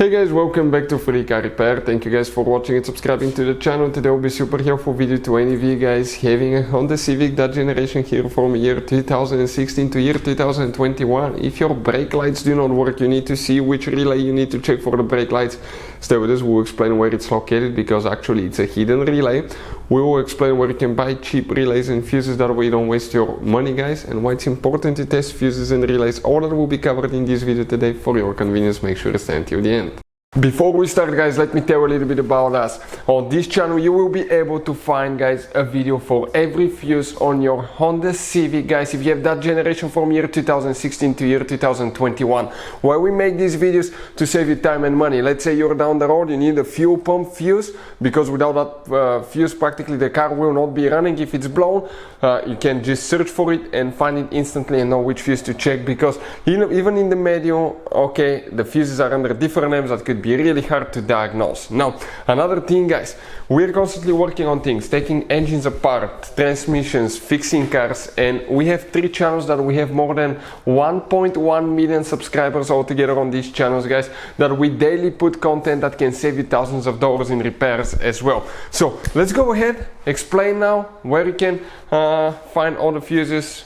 Hey guys, welcome back to Free Car Repair. Thank you guys for watching and subscribing to the channel. Today will be super helpful video to any of you guys having a Honda Civic, that generation here from year 2016 to year 2021. If your brake lights do not work, you need to see which relay you need to check for the brake lights. Stay with us, we'll explain where it's located because actually it's a hidden relay. We will explain where you can buy cheap relays and fuses, that way you don't waste your money guys, and why it's important to test fuses and relays. All that will be covered in this video today for your convenience. Make sure to stay until the end. Before we start guys, let me tell you a little bit about us. On this channel you will be able to find guys a video for every fuse on your Honda Civic guys, if you have that generation from year 2016 to year 2021. Why we make these videos? To save you time and money. Let's say you're down the road, you need a fuel pump fuse, because without that fuse practically the car will not be running if it's blown. You can just search for it and find it instantly and know which fuse to check, because even in the manual, okay, the fuses are under different names that could be really hard to diagnose. Now, another thing guys, we're constantly working on things, taking engines apart, transmissions, fixing cars, and we have 3 channels that we have more than 1.1 million subscribers altogether on these channels guys, that we daily put content that can save you thousands of dollars in repairs as well. So let's go ahead, explain now where you can find all the fuses.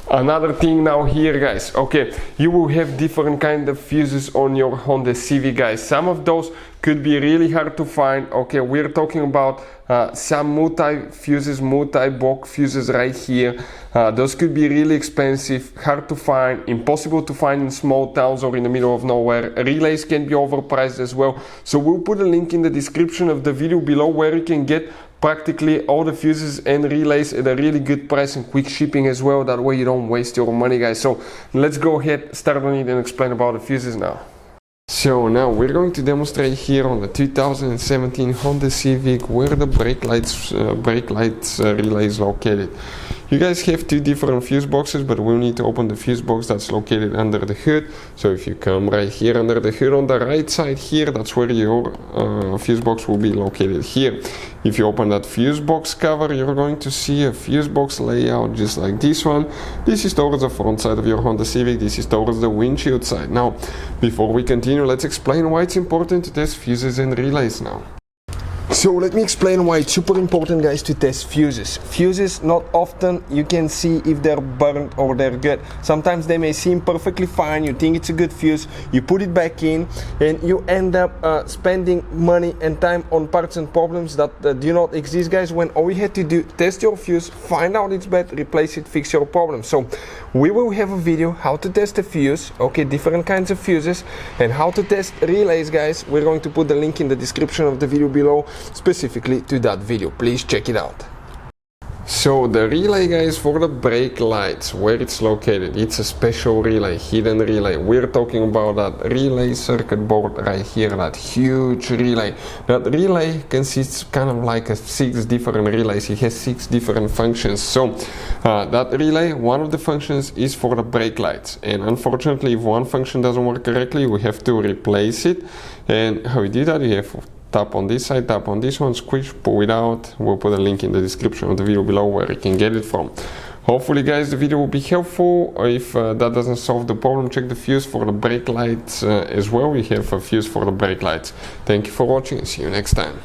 Another thing now here guys, okay, you will have different kind of fuses on your Honda Civic guys. Some of those could be really hard to find. Okay, we're talking about some multi-fuses, multi-block fuses right here. Those could be really expensive, hard to find, impossible to find in small towns or in the middle of nowhere. Relays can be overpriced as well. So we'll put a link in the description of the video below where you can get practically all the fuses and relays at a really good price and quick shipping as well. That way you don't waste your money guys. So let's go ahead, start on it and explain about the fuses now. So now we're going to demonstrate here on the 2017 Honda Civic where the brake lights relay is located. You guys have 2 different fuse boxes, but we'll need to open the fuse box that's located under the hood. So if you come right here under the hood on the right side here, that's where your fuse box will be located here. If you open that fuse box cover, you're going to see a fuse box layout just like this one. This is towards the front side of your Honda Civic, this is towards the windshield side. Now, before we continue, let's explain why it's important to test fuses and relays now. So let me explain why it's super important guys to test fuses. Fuses, not often you can see if they're burnt or they're good. Sometimes they may seem perfectly fine, you think it's a good fuse, you put it back in and you end up spending money and time on parts and problems that do not exist guys, when all you had to do, test your fuse, find out it's bad, replace it, fix your problem. So we will have a video how to test a fuse, okay, different kinds of fuses, and how to test relays guys. We're going to put the link in the description of the video below specifically to that video. Please check it out. So the relay guys for the brake lights, where it's located, it's a special relay, hidden relay. We're talking about that relay circuit board right here, that huge relay. That relay consists kind of like 6 different relays. It has 6 different functions. So that relay, one of the functions is for the brake lights, and unfortunately if one function doesn't work correctly, we have to replace it. And how we do that, you have tap on this side, tap on this one, squish, pull it out. We'll put a link in the description of the video below where you can get it from. Hopefully guys the video will be helpful. If that doesn't solve the problem, check the fuse for the brake lights as well. We have a fuse for the brake lights. Thank you for watching and see you next time.